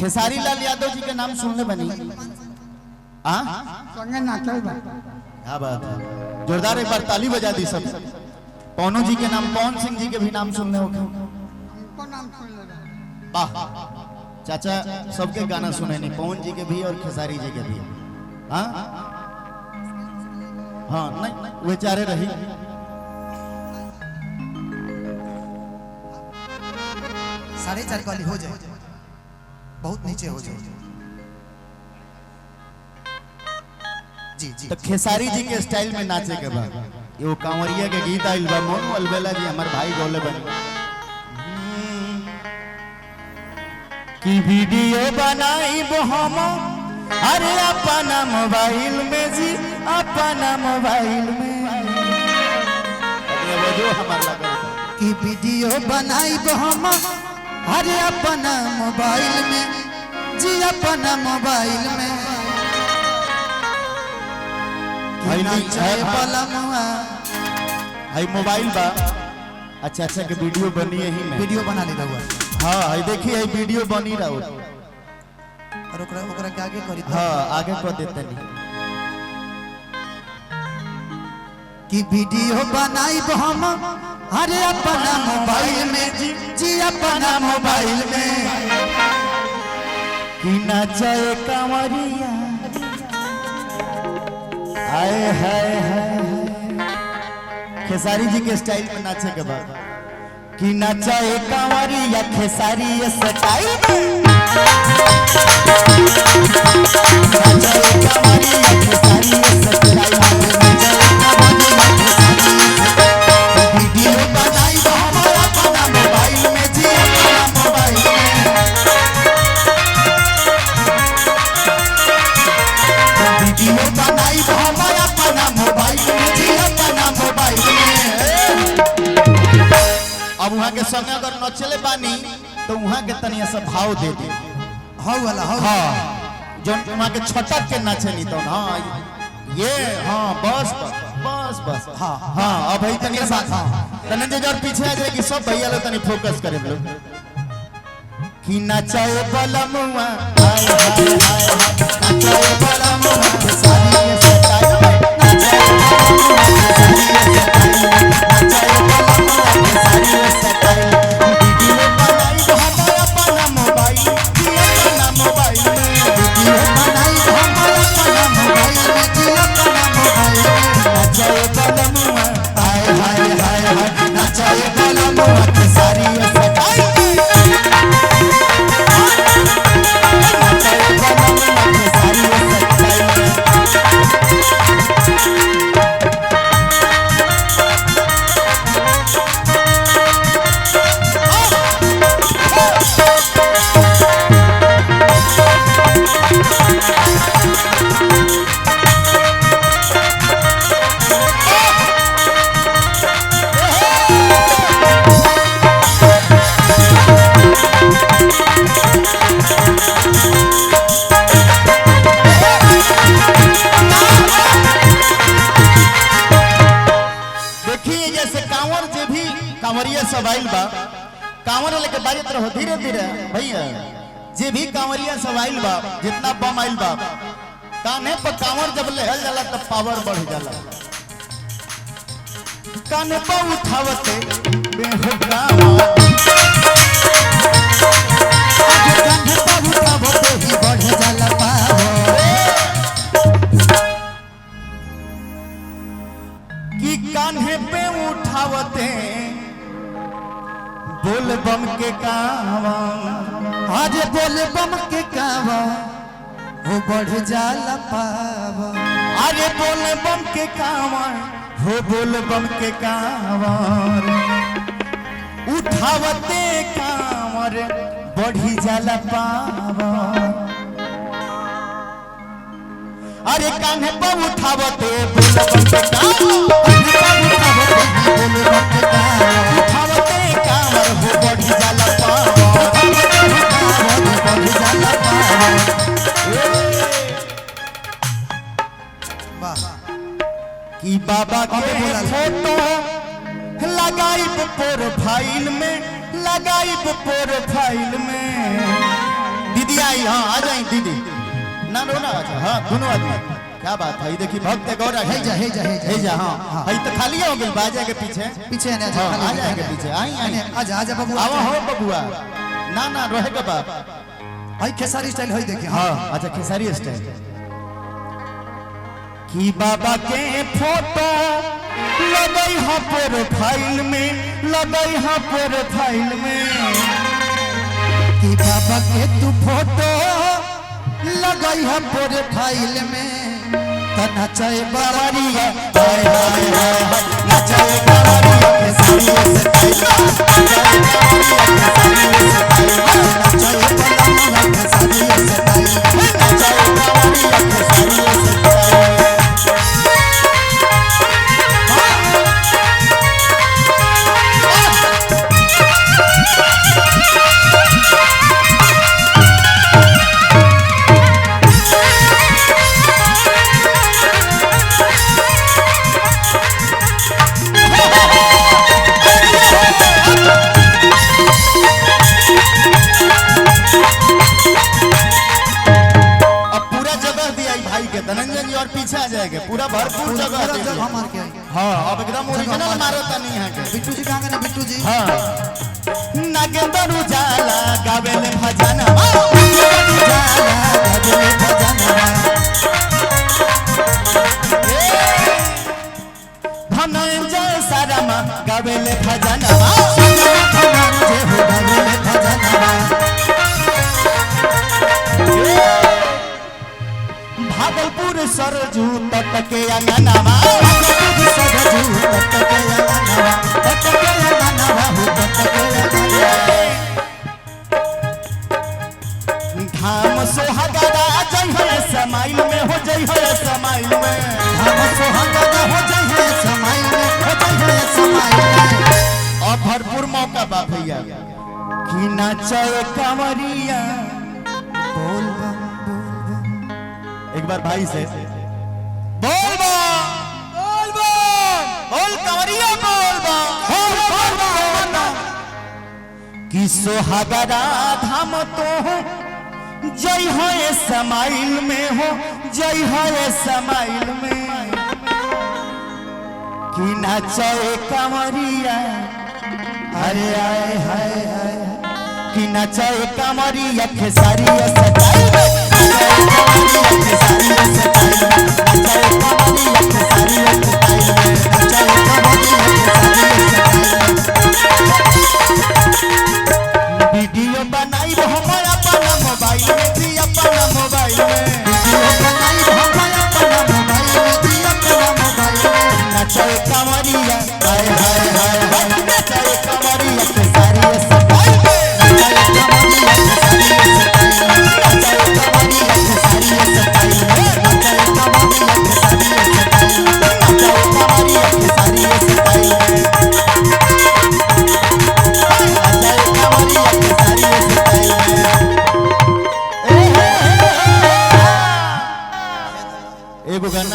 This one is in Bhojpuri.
खेसारी लाल यादव जी के नाम सुनने बनी संगे नाचल बा। क्या बात है, जोरदार एक बार ताली बजा दी सब। पवनो जी के नाम, पवन सिंह जी के भी नाम सुनने हो। हमको नाम सुन ले वाह चाचा, सबके गाना सुने नहीं, पवन जी के भी और खेसारी जी के भी। हाँ हाँ नहीं वे चारे रही। साढ़े 4 वाली हो जाए, बहुत नीचे हो जाए। जी जी तो खेसारी जी के स्टाइल में नाचे के बाद ये कांवरिया के गीत आइल बा, मोनू अलबेला जी हमारे भाई गोले बनी की वीडियो बनाई हम अरे अपना मोबाइल में जी, अपना मोबाइल में जो हमारा लगा की वीडियो बनाई हम अरे अपना मोबाइल में जी, अपना मोबाइल में भाई मोबाइल बा। अच्छा अच्छा के वीडियो बनी है ही में वीडियो बना ले रहा। हाँ है देखिए है वीडियो बनी रहा और ओकरा के आगे करी। हाँ आगे कर देते नहीं कि वीडियो बनाई हम अरे अपना मोबाइल में जी, अपना मोबाइल में कि नाचे कांवरिया हाय हाय हाय। खेसारी जी के स्टाइल में नाचे के बाद कि नाचा कांवरिया खेसारी स्टाइल में, नाचा कांवरिया खेसारी स्टाइल में, वीडियो बनाई हमारा अपना मोबाइल में जी, अपना मोबाइल में वीडियो बनाई हमारा अपना मोबाइल में जी, अपना मोबाइल में। अब वहाँ के संग अगर न चले बानी तो वहाँ के तनिया सा भाव दे दे। हाँ वाला हाँ जो वहाँ के छटक के नाचे नहीं तो हाँ ये हाँ बस बस बस बस हाँ हाँ अब भाई तनिया सा तने जो जर पीछे आ जाए कि सब भैया लोग तनी फोकस करे लोग कि नाचाए बलमुआ हाय हाय हाय नाचाए बलमुआ खेसारी स्टाइल में, नाचाए बलमुआ खेसारी स्टाइल में, नाचाए बलमुआ खेसारी स्टाइल में, वीडियो बनाई हमारा अपना मोबाइल जी, अपना मोबाइल में वीडियो बनाई हमारा अपना मोबाइल में जी, अपना मोबाइल में नाचाए बलमुआ हाय हाय हाय हाय नाचाए बलमुआ खेसारी स्टाइल में। कांवरिया सवाइल बा, कांवर लेके बाजत रहो धीरे धीरे भैया। जे भी कांवरिया सवाइल बा, जितना बम आइल बा कान्हे पर कांवर जब लहल जाला तब पावर बढ़ जाला। कान्हे पर उठावते बेहुकावा, कान्हे पर उठावते ही बढ़ जाला पावर। कि कान्हे पे उठावते बोल बम के कावा, आज बोल बम के कावा हो बढ़ जाला पावा। अरे बोल बम के कावा हो बोल बम के कांवर, उठावते कांवर बढ़ी जाला पावर। अरे कान्हे पर उठावते बोल बम के कांवर, उठावते कांवर हो बढ़ी जाला पावर, बढ़ी जाला पावर। कि बाबा के फोटो लगाई प्रोफाइल में, लगाई प्रोफाइल में। दीदी आई हाँ आ जाए दीदी ना रो ना अच्छा हाँ दोनों आदमी क्या बात है ये देखिए भक्त गौरा हे जा हे जा हे जा हे जा हाँ है तो खाली हो गई बाजा के पीछे पीछे ने हाँ, आ जाएगा पीछे आई आई आजा आजा बाबू आवा हो बबुआ ना ना रहेगा बाप भाई खेसारी स्टाइल होई देखिए हाँ अच्छा खेसारी स्टाइल कि बाबा के फोटो लगई हाँ प्रोफाइल में लगई हाँ प्रोफाइल में कि बाबा के तू फोटो लगई है प्रोफाइल में त नचाए बावरिया हाय हाय हाय हाय नचाए बावरिया खेसारी स्टाइल नचाए बलमुआ खेसारी स्टाइल नचाए बावरिया खेसारी स्टाइल धनंजय जी और पीछे आ जाएंगे पूरा भरपूर जगह जब हम मार के आएंगे हाँ अब एकदम ओरिजिनल मारता नहीं यहाँ के बिट्टू जी कहाँ गए बिट्टू जी हाँ नागेंद्र उजाला गावेले भजना धनंजय सारमा गावेले भजना भागलपुर सरजू तट के अंगनावा धाम सोहागरा जय है समाइल में हो जय है समाइल में धाम सोहागरा हो जय है समाइल में हो जय है समाइल में और भरपूर मौका बा भैया कि नाचे कंवरिया बोल एक बार भाई से बोल बा बोल बा बोल कंवरिया बोल बा कि सोहागरा धाम तो जय हो समाइल में हो जय हो समाइल में कि नाचे कंवरिया अरे आए हाय हाय कि नाचे कंवरिया खेसारी स्टाइल वीडियो बनाई हमारा अपना मोबाइल में जी अपना मोबाइल में नचाए कंवरिया हाय हाय हाय हाय